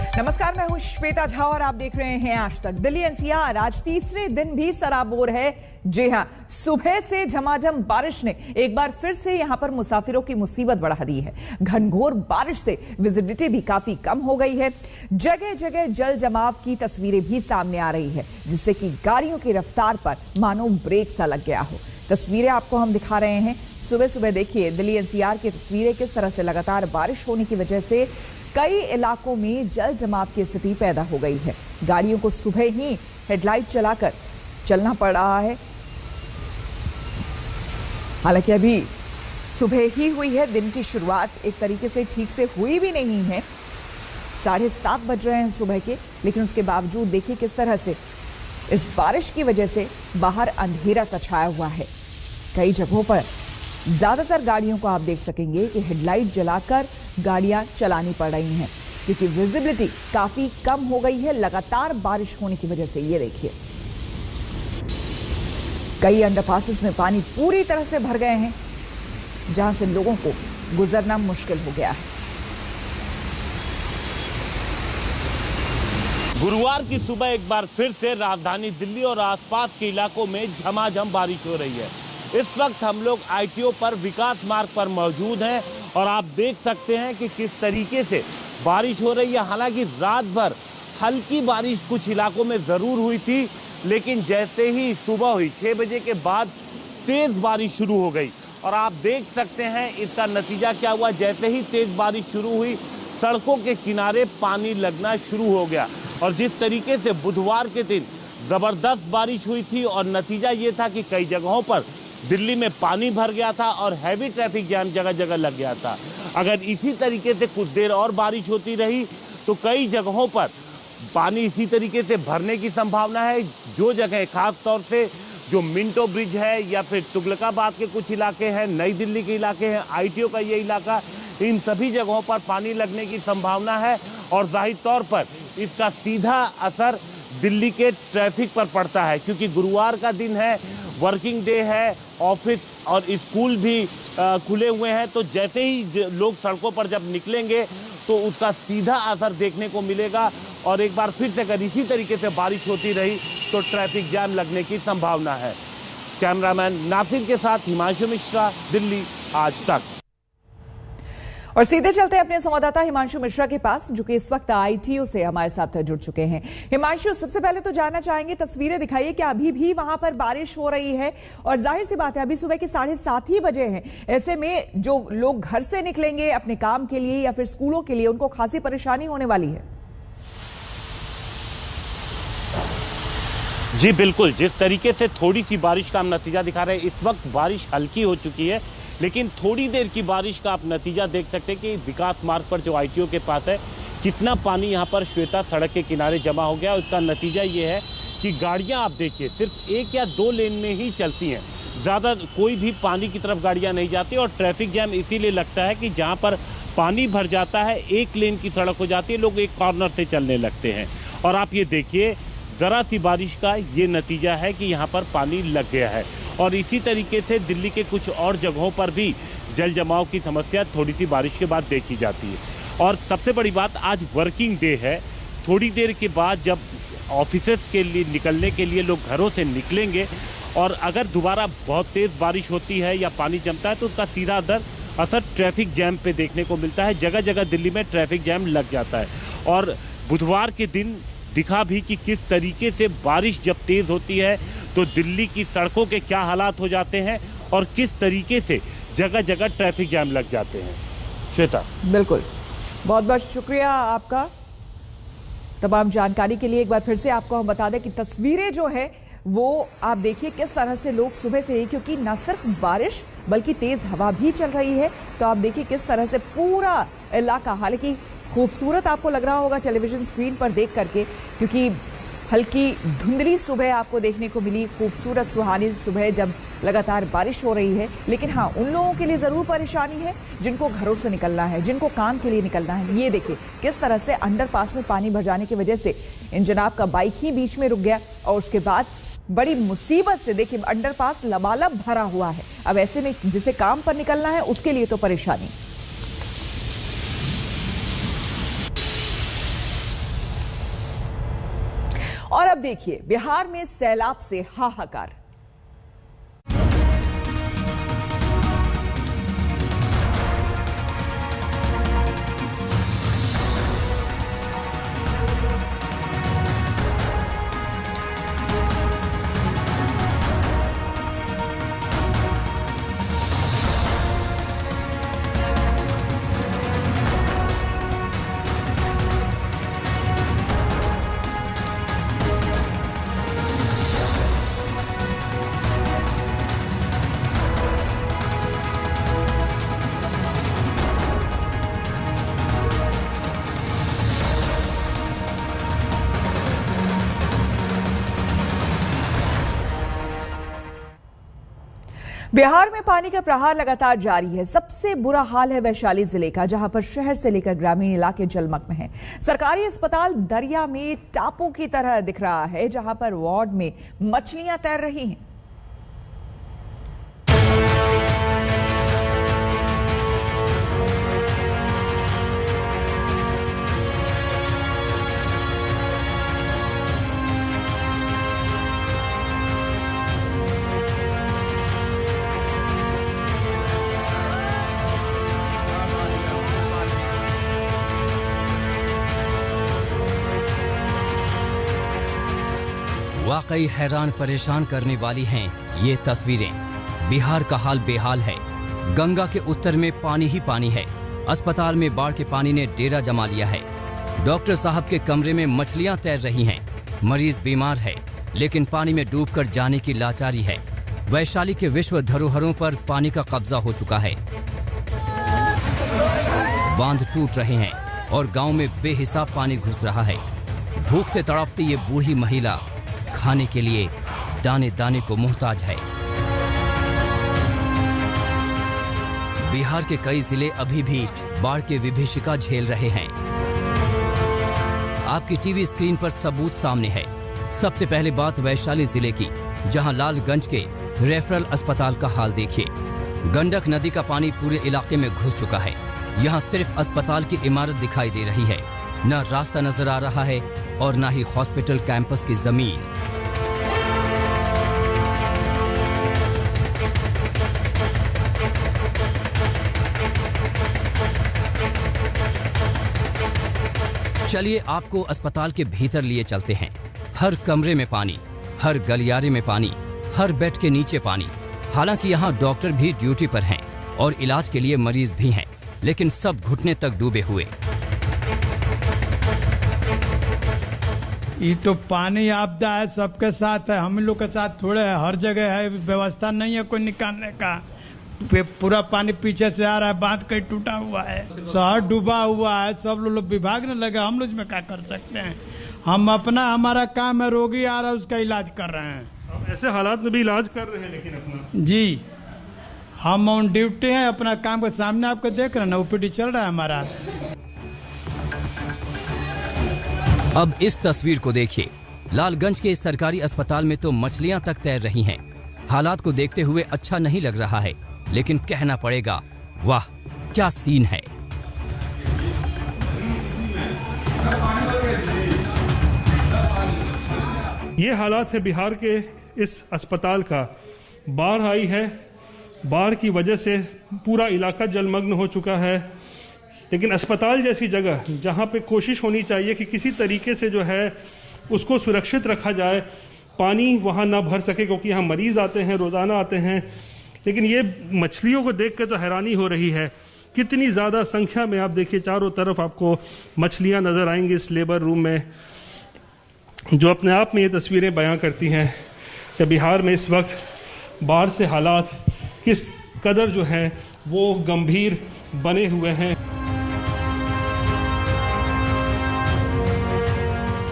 नमस्कार, मैं हूं श्वेता झा और आप देख रहे हैं आज तक। दिल्ली एनसीआर आज तीसरे दिन भी सराबोर है। जी हां, सुबह से झमाझम बारिश ने एक बार फिर से यहां पर मुसाफिरों की मुसीबत बढ़ा दी है। घनघोर बारिश से विजिबिलिटी भी काफी कम हो गई है। जगह जगह जल जमाव की तस्वीरें भी सामने आ रही है, जिससे कि गाड़ियों की रफ्तार पर मानो ब्रेक सा लग गया हो। तस्वीरें आपको हम दिखा रहे हैं। सुबह सुबह देखिए दिल्ली एनसीआर की तस्वीरें, किस तरह से लगातार बारिश होने की वजह से कई इलाकों में जल जमाव की स्थिति पैदा हो गई है। गाड़ियों को सुबह ही हेडलाइट चलाकर चलना पड़ रहा है। हालांकि अभी सुबह ही हुई है, दिन की शुरुआत एक तरीके से ठीक से हुई भी नहीं है। 7:30 बज रहे हैं सुबह के, लेकिन उसके बावजूद देखिए किस तरह से इस बारिश की वजह से बाहर अंधेरा सा छाया हुआ है। कई जगहों पर ज्यादातर गाड़ियों को आप देख सकेंगे कि हेडलाइट जलाकर गाड़ियां चलानी पड़ रही हैं, क्योंकि विजिबिलिटी काफी कम हो गई है लगातार बारिश होने की वजह से। ये देखिए कई अंडरपासेस में पानी पूरी तरह से भर गए हैं, जहां से लोगों को गुजरना मुश्किल हो गया है। गुरुवार की सुबह एक बार फिर से राजधानी दिल्ली और आसपास के इलाकों में झमाझम बारिश हो रही है। इस वक्त हम लोग आईटीओ पर विकास मार्ग पर मौजूद हैं और आप देख सकते हैं कि किस तरीके से बारिश हो रही है। हालांकि रात भर हल्की बारिश कुछ इलाकों में जरूर हुई थी, लेकिन जैसे ही सुबह हुई 6 बजे के बाद तेज बारिश शुरू हो गई और आप देख सकते हैं इसका नतीजा क्या हुआ। जैसे ही तेज बारिश शुरू हुई, सड़कों के किनारे पानी लगना शुरू हो गया और जिस तरीके से बुधवार के दिन जबरदस्त बारिश हुई थी और नतीजा ये था कि कई जगहों पर दिल्ली में पानी भर गया था और हैवी ट्रैफिक जाम जगह जगह लग गया था। अगर इसी तरीके से कुछ देर और बारिश होती रही तो कई जगहों पर पानी इसी तरीके से भरने की संभावना है। जो जगह खास तौर से जो मिंटो ब्रिज है या फिर तुगलकाबाद के कुछ इलाके हैं, नई दिल्ली के इलाके हैं, आईटीओ का ये इलाका, इन सभी जगहों पर पानी लगने की संभावना है और जाहिर तौर पर इसका सीधा असर दिल्ली के ट्रैफिक पर पड़ता है, क्योंकि गुरुवार का दिन है, वर्किंग डे है, ऑफिस और स्कूल भी खुले हुए हैं। तो जैसे ही लोग सड़कों पर जब निकलेंगे तो उसका सीधा असर देखने को मिलेगा और एक बार फिर से अगर इसी तरीके से बारिश होती रही तो ट्रैफिक जाम लगने की संभावना है। कैमरामैन नासिर के साथ हिमांशु मिश्रा, दिल्ली आज तक। और सीधे चलते हैं अपने संवाददाता हिमांशु मिश्रा के पास, जो कि इस वक्त आईटीओ से हमारे साथ जुड़ चुके हैं। हिमांशु, सबसे पहले तो जानना चाहेंगे, तस्वीरें दिखाइए कि अभी भी वहां पर बारिश हो रही है और जाहिर सी बात है अभी सुबह के 7:30 ही बजे हैं। ऐसे में जो लोग घर से निकलेंगे अपने काम के लिए या फिर स्कूलों के लिए, उनको खासी परेशानी होने वाली है। जी बिल्कुल, जिस तरीके से थोड़ी सी बारिश का हम नतीजा दिखा रहे हैं, इस वक्त बारिश हल्की हो चुकी है, लेकिन थोड़ी देर की बारिश का आप नतीजा देख सकते हैं कि विकास मार्ग पर जो आईटीओ के पास है, कितना पानी यहाँ पर श्वेता सड़क के किनारे जमा हो गया। उसका नतीजा ये है कि गाड़ियाँ आप देखिए सिर्फ 1 या 2 लेन में ही चलती हैं, ज़्यादा कोई भी पानी की तरफ गाड़ियाँ नहीं जाती और ट्रैफिक जैम इसीलिए लगता है कि जहाँ पर पानी भर जाता है 1 लेन की सड़क हो जाती है, लोग एक कॉर्नर से चलने लगते हैं। और आप ये देखिए ज़रा सी बारिश का ये नतीजा है कि यहाँ पर पानी लग गया है और इसी तरीके से दिल्ली के कुछ और जगहों पर भी जल जमाव की समस्या थोड़ी सी बारिश के बाद देखी जाती है। और सबसे बड़ी बात, आज वर्किंग डे है। थोड़ी देर के बाद जब ऑफिसेस के लिए निकलने के लिए लोग घरों से निकलेंगे और अगर दोबारा बहुत तेज़ बारिश होती है या पानी जमता है तो उसका सीधा असर ट्रैफिक जैम पे देखने को मिलता है। जगह जगह दिल्ली में ट्रैफिक जैम लग जाता है और बुधवार के दिन दिखा भी कि किस तरीके से बारिश जब तेज होती है तो दिल्ली की सड़कों के क्या हालात हो जाते हैं और किस तरीके से जगह जगह ट्रैफिक जैम लग जाते हैं। श्वेता, बिल्कुल, बहुत बहुत शुक्रिया आपका तमाम जानकारी के लिए। एक बार फिर से आपको हम बता दें कि तस्वीरें जो है वो आप देखिए किस तरह से लोग सुबह से ही, क्योंकि न सिर्फ बारिश बल्कि तेज हवा भी चल रही है, तो आप देखिए किस तरह से पूरा इलाका, हालांकि खूबसूरत आपको लग रहा होगा टेलीविजन स्क्रीन पर देख करके, क्योंकि हल्की धुंधली सुबह आपको देखने को मिली, खूबसूरत सुहानी सुबह जब लगातार बारिश हो रही है। लेकिन हाँ, उन लोगों के लिए ज़रूर परेशानी है जिनको घरों से निकलना है, जिनको काम के लिए निकलना है। ये देखिए किस तरह से अंडरपास में पानी भर जाने की वजह से इन जनाब का बाइक ही बीच में रुक गया और उसके बाद बड़ी मुसीबत से देखिए अंडरपास लबालब भरा हुआ है। अब ऐसे में जिसे काम पर निकलना है उसके लिए तो परेशानी। और अब देखिए बिहार में सैलाब से हाहाकार। बिहार में पानी का प्रहार लगातार जारी है। सबसे बुरा हाल है वैशाली जिले का, जहां पर शहर से लेकर ग्रामीण इलाके जलमग्न हैं। सरकारी अस्पताल दरिया में टापू की तरह दिख रहा है, जहां पर वार्ड में मछलियां तैर रही हैं। वाकई हैरान परेशान करने वाली हैं ये तस्वीरें। बिहार का हाल बेहाल है। गंगा के उत्तर में पानी ही पानी है। अस्पताल में बाढ़ के पानी ने डेरा जमा लिया है। डॉक्टर साहब के कमरे में मछलियां तैर रही हैं। मरीज बीमार है, लेकिन पानी में डूबकर जाने की लाचारी है। वैशाली के विश्व धरोहरों पर पानी का कब्जा हो चुका है। बांध टूट रहे हैं और गांव में बेहिसाब पानी घुस रहा है। भूख से तड़पती ये बूढ़ी महिला खाने के लिए दाने दाने को मुहताज है। बिहार के कई जिले अभी भी बाढ़ के विभीषिका झेल रहे हैं। आपकी टीवी स्क्रीन पर सबूत सामने है। सबसे पहले बात वैशाली जिले की, जहां लालगंज के रेफरल अस्पताल का हाल देखिए। गंडक नदी का पानी पूरे इलाके में घुस चुका है। यहां सिर्फ अस्पताल की इमारत दिखाई दे रही है, न रास्ता नजर आ रहा है और न ही हॉस्पिटल कैंपस की जमीन। चलिए आपको अस्पताल के भीतर लिए चलते हैं। हर कमरे में पानी, हर गलियारे में पानी, हर बेड के नीचे पानी। हालांकि यहाँ डॉक्टर भी ड्यूटी पर हैं और इलाज के लिए मरीज भी हैं, लेकिन सब घुटने तक डूबे हुए। ये तो पानी आपदा है, सबके साथ है, हम लोग के साथ थोड़े है। हर जगह है, व्यवस्था नहीं है कोई निकालने का। पूरा पानी पीछे से आ रहा है, बांध कहीं टूटा हुआ है, शहर डूबा हुआ है। सब लोग विभाग ने लगा, हम लोग में क्या कर सकते हैं। हम अपना, हमारा काम है, रोगी आ रहा है उसका इलाज कर रहे हैं। ऐसे हालात में भी इलाज कर रहे हैं, लेकिन अपना जी हम ऑन ड्यूटी हैं, अपना काम के सामने आपको देख रहे हैं ना, ओपीडी चल रहा है हमारा। अब इस तस्वीर को देखिए। लालगंज के इस सरकारी अस्पताल में तो मछलियां तक तैर रही हैं। हालात को देखते हुए अच्छा नहीं लग रहा है, लेकिन कहना पड़ेगा, वाह क्या सीन है। ये हालात है बिहार के इस अस्पताल का। बाढ़ आई है, बाढ़ की वजह से पूरा इलाका जलमग्न हो चुका है। लेकिन अस्पताल जैसी जगह, जहां पे कोशिश होनी चाहिए कि किसी तरीके से जो है उसको सुरक्षित रखा जाए, पानी वहां ना भर सके, क्योंकि यहाँ मरीज आते हैं, रोजाना आते हैं। लेकिन ये मछलियों को देख के तो हैरानी हो रही है। कितनी ज़्यादा संख्या में, आप देखिए चारों तरफ आपको मछलियां नज़र आएंगी इस लेबर रूम में, जो अपने आप में ये तस्वीरें बयां करती हैं कि बिहार में इस वक्त बाढ़ से हालात किस कदर जो हैं वो गंभीर बने हुए हैं।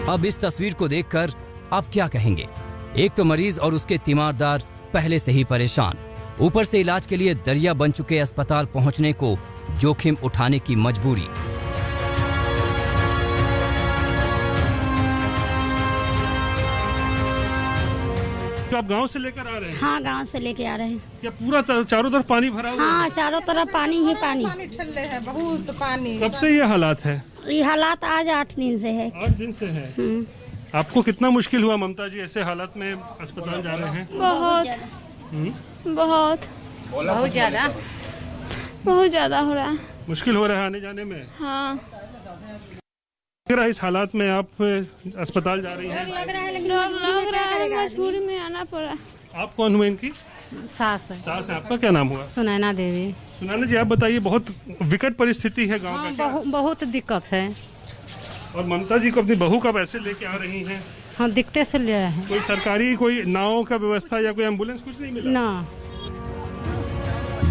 अब इस तस्वीर को देखकर आप क्या कहेंगे? एक तो मरीज और उसके तीमारदार पहले से ही परेशान, ऊपर से इलाज के लिए दरिया बन चुके अस्पताल पहुंचने को जोखिम उठाने की मजबूरी। तो आप गांव से लेकर आ रहे हैं? हाँ, गांव से लेके आ रहे हैं। क्या पूरा चारों तरफ पानी भरा हुआ है? हाँ, चारों तरफ पानी ही पानी। पानी ठल्ले है, बहुत पानी। कब से ये हालात है? ये हालात आज 8 दिन से है। 8 दिन से है। आपको कितना मुश्किल हुआ ममता जी, ऐसे हालात में अस्पताल जा रहे हैं? बहुत ज्यादा हो रहा है। मुश्किल हो रहा है आने जाने में? हाँ। इस हालात में आप अस्पताल जा रही हैं? लग रहा है मजबूरी में आना पड़ा। आप कौन हुए इनकी? सास है। सास है। आपका क्या नाम हुआ? सुनैना देवी। सुनैना जी, आप बताइए, बहुत विकट परिस्थिति है गांव हाँ, का। बहुत दिक्कत है। और ममता जी को अपनी बहू कब ऐसे लेके आ रही हैं? हाँ, दिक्कत से ले आए हैं। कोई सरकारी कोई नाव का व्यवस्था या कोई एम्बुलेंस कुछ नहीं मिला? ना।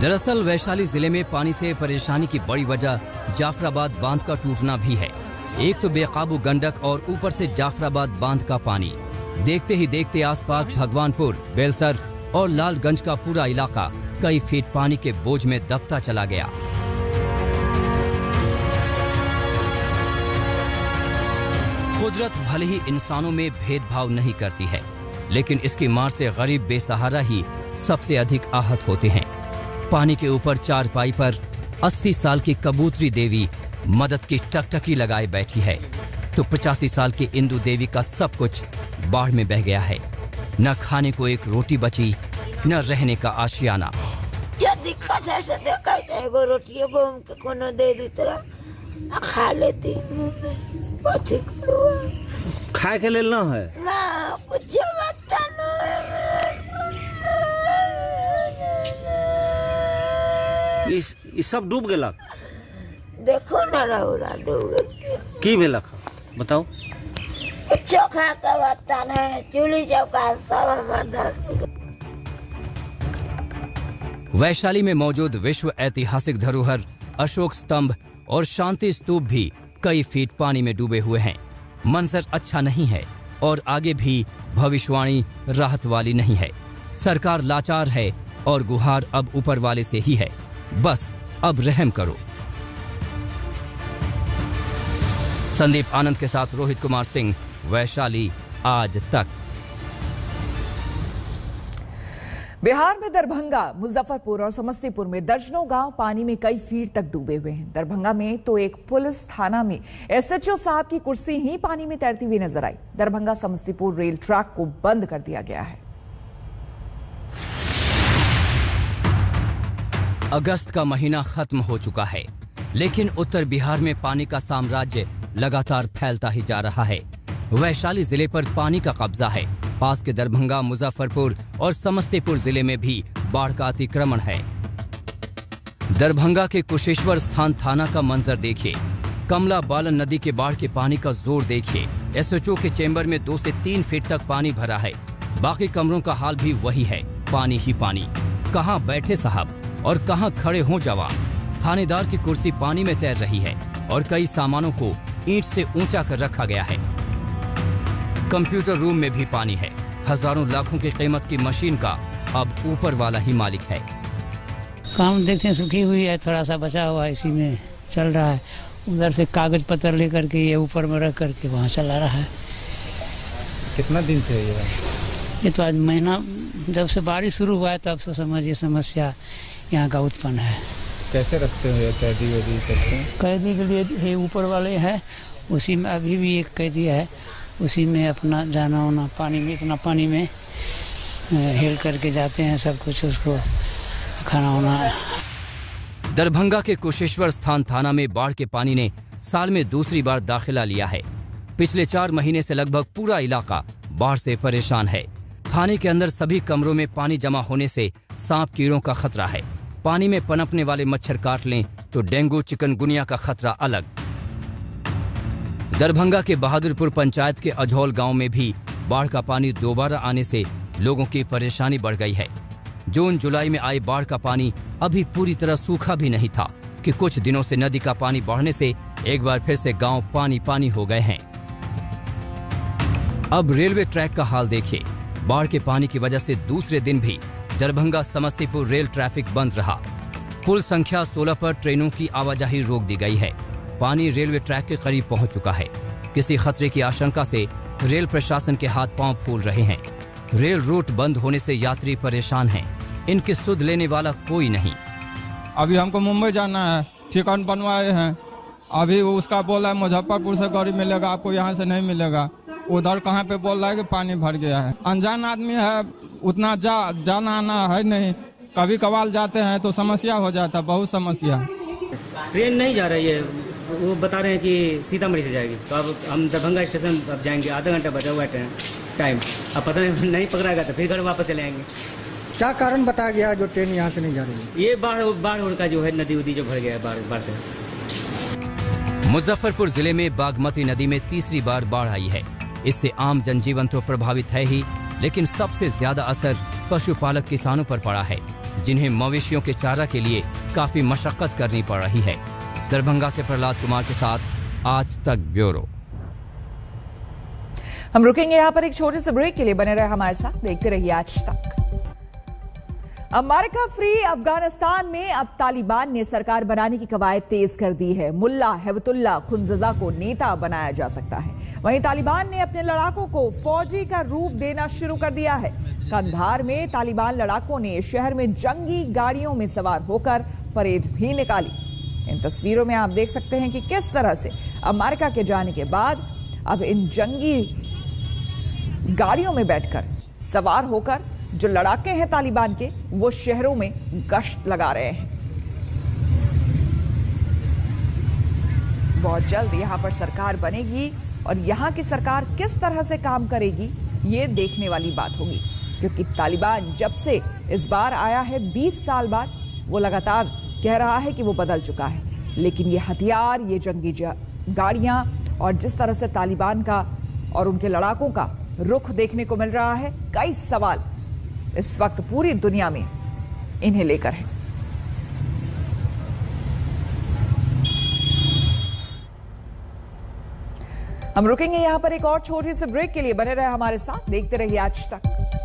दरअसल वैशाली जिले में पानी से परेशानी की बड़ी वजह जाफराबाद बांध का टूटना भी है। एक तो बेकाबू गंडक और ऊपर से जाफराबाद बांध का पानी। देखते ही देखते आसपास भगवानपुर, बेलसर और लालगंज का पूरा इलाका कई फीट पानी के बोझ में दबता चला गया। कुदरत भले ही इंसानों में भेदभाव नहीं करती है, लेकिन इसकी मार से गरीब बेसहारा ही सबसे अधिक आहत होते हैं। पानी के ऊपर चारपाई पर 80 साल की कबूतरी देवी मदद की टकटकी लगाए बैठी है, तो 85 साल की इंदु देवी का सब कुछ बाढ़ में बह गया है। न खाने को एक रोटी बची, न रहने का आशियाना। क्या दिक्कत है से देखा एगो रोटियों को उनके कोनो दे दी तरह खा लेती पथी करुआ खाए के लेल ना है ना कुछ बता ना। इस सब डूब गेलक। देखो ना रौरा डूब गई। की भेलक बताओ? चोखा का बर्तन है, चूल्ही चौका सब हमार धरती। वैशाली में मौजूद विश्व ऐतिहासिक धरोहर अशोक स्तंभ और शांति स्तूप भी कई फीट पानी में डूबे हुए हैं। मंजर अच्छा नहीं है और आगे भी भविष्यवाणी राहत वाली नहीं है। सरकार लाचार है और गुहार अब ऊपर वाले से ही है, बस अब रहम करो। संदीप आनंद के साथ रोहित कुमार सिंह, वैशाली आज तक। बिहार में दरभंगा, मुजफ्फरपुर और समस्तीपुर में दर्जनों गांव पानी में कई फीट तक डूबे हुए हैं। दरभंगा में तो एक पुलिस थाना में एसएचओ साहब की कुर्सी ही पानी में तैरती हुई नजर आई। दरभंगा समस्तीपुर रेल ट्रैक को बंद कर दिया गया है। अगस्त का महीना खत्म हो चुका है, लेकिन उत्तर बिहार में पानी का साम्राज्य लगातार फैलता ही जा रहा है। वैशाली जिले पर पानी का कब्जा है। पास के दरभंगा, मुजफ्फरपुर और समस्तीपुर जिले में भी बाढ़ का अतिक्रमण है। दरभंगा के कुशेश्वर स्थान थाना का मंजर देखिए। कमला बालन नदी के बाढ़ के पानी का जोर देखिए। एसएचओ के चेंबर में 2 से 3 फीट तक पानी भरा है। बाकी कमरों का हाल भी वही है, पानी ही पानी। कहां बैठे साहब और कहां खड़े हों जवान। थानेदार की कुर्सी पानी में तैर रही है और कई सामानों को ईंट से ऊंचा कर रखा गया है। कंप्यूटर रूम में भी पानी है। हजारों लाखों की कीमत की मशीन का अब ऊपर वाला ही मालिक है। काम देखते हैं, सूखी हुई है, थोड़ा सा बचा हुआ है, इसी में चल रहा है। उधर से कागज पत्र लेकर के ये ऊपर में रख करके वहाँ चला रहा है। कितना दिन से ये तो आज महीना, जब से बारिश शुरू हुआ है तब से समझिए समस्या यहाँ का उत्पन्न है। कैसे रखते हो? कैदी वैदी करते हैं? कैदी के लिए ऊपर वाले है, उसी में अभी भी एक कैदी है, उसी में अपना जाना होना पानी में, इतना पानी में हेल करके जाते हैं सब कुछ, उसको खाना होना। दरभंगा के कुशेश्वर स्थान थाना में बाढ़ के पानी ने साल में दूसरी बार दाखिला लिया है। पिछले 4 महीने से लगभग पूरा इलाका बाढ़ से परेशान है। थाने के अंदर सभी कमरों में पानी जमा होने से सांप कीड़ों का खतरा है। पानी में पनपने वाले मच्छर काट लें तो डेंगू चिकनगुनिया का खतरा अलग। दरभंगा के बहादुरपुर पंचायत के अझौल गांव में भी बाढ़ का पानी दोबारा आने से लोगों की परेशानी बढ़ गई है। जून जुलाई में आई बाढ़ का पानी अभी पूरी तरह सूखा भी नहीं था कि कुछ दिनों से नदी का पानी बढ़ने से एक बार फिर से गांव पानी पानी हो गए हैं। अब रेलवे ट्रैक का हाल देखिए। बाढ़ के पानी की वजह से दूसरे दिन भी दरभंगा समस्तीपुर रेल ट्रैफिक बंद रहा। पुल संख्या 16 पर ट्रेनों की आवाजाही रोक दी गई है। पानी रेलवे ट्रैक के करीब पहुंच चुका है। किसी खतरे की आशंका से रेल प्रशासन के हाथ पांव फूल रहे हैं। रेल रूट बंद होने से यात्री परेशान हैं। इनकी सुध लेने वाला कोई नहीं। अभी हमको मुंबई जाना है, टिकट बनवाए हैं। अभी उसका बोला है मुजफ्फरपुर से गाड़ी मिलेगा, आपको यहाँ से नहीं मिलेगा। उधर कहाँ पे बोल रहा है कि पानी भर गया है। अनजान आदमी है, उतना जाना आना है नहीं, कभी कभार जाते हैं तो समस्या हो जाता है, बहुत समस्या। ट्रेन नहीं जा रही है, वो बता रहे हैं कि सीतामढ़ी से जाएगी, तो अब हम दरभंगा स्टेशन अब जाएंगे, आधा घंटा बचा हुआ है टाइम, अब पता नहीं पकड़ाएगा तो फिर घर वापस चले आएंगे। क्या कारण बताया गया जो ट्रेन यहाँ से नहीं जा रही है? ये बाढ़ का जो है, नदी उदी जो भर गया है बाढ़ से। मुजफ्फरपुर जिले में बागमती नदी में तीसरी बार बाढ़ आई है। इससे आम जनजीवन तो प्रभावित है ही, लेकिन सबसे ज्यादा असर पशुपालक किसानों पर पड़ा है, जिन्हें मवेशियों के चारा के लिए काफी मशक्कत करनी पड़ रही है। दरभंगा से प्रहलाद कुमार के साथ आज तक ब्यूरो। हम रुकेंगे यहाँ पर एक छोटे से ब्रेक के लिए, बने रहे हमारे साथ, देखते रहिए आज तक। अमेरिका फ्री अफगानिस्तान में अब तालिबान ने सरकार बनाने की कवायद तेज कर दी है। मुल्ला हैबतुल्ला खुनज़दा को नेता बनाया जा सकता है। वहीं तालिबान ने अपने लड़ाकों को फौजी का रूप देना शुरू कर दिया है। कंधार में तालिबान लड़ाकों ने शहर में जंगी गाड़ियों में सवार होकर परेड भी निकाली। इन तस्वीरों में आप देख सकते हैं कि किस तरह से अमेरिका के जाने के बाद अब इन जंगी गाड़ियों में बैठकर सवार होकर जो लड़ाके हैं तालिबान के, वो शहरों में गश्त लगा रहे हैं। बहुत जल्द यहां पर सरकार बनेगी और यहां की सरकार किस तरह से काम करेगी, ये देखने वाली बात होगी, क्योंकि तालिबान जब से इस बार आया है 20 साल बाद, वो लगातार कह रहा है कि वो बदल चुका है, लेकिन ये हथियार, ये जंगी गाड़ियां और जिस तरह से तालिबान का और उनके लड़ाकों का रुख देखने को मिल रहा है, कई सवाल इस वक्त पूरी दुनिया में इन्हें लेकर है। हम रुकेंगे यहां पर एक और छोटी सी ब्रेक के लिए, बने रहे हमारे साथ, देखते रहिए आज तक।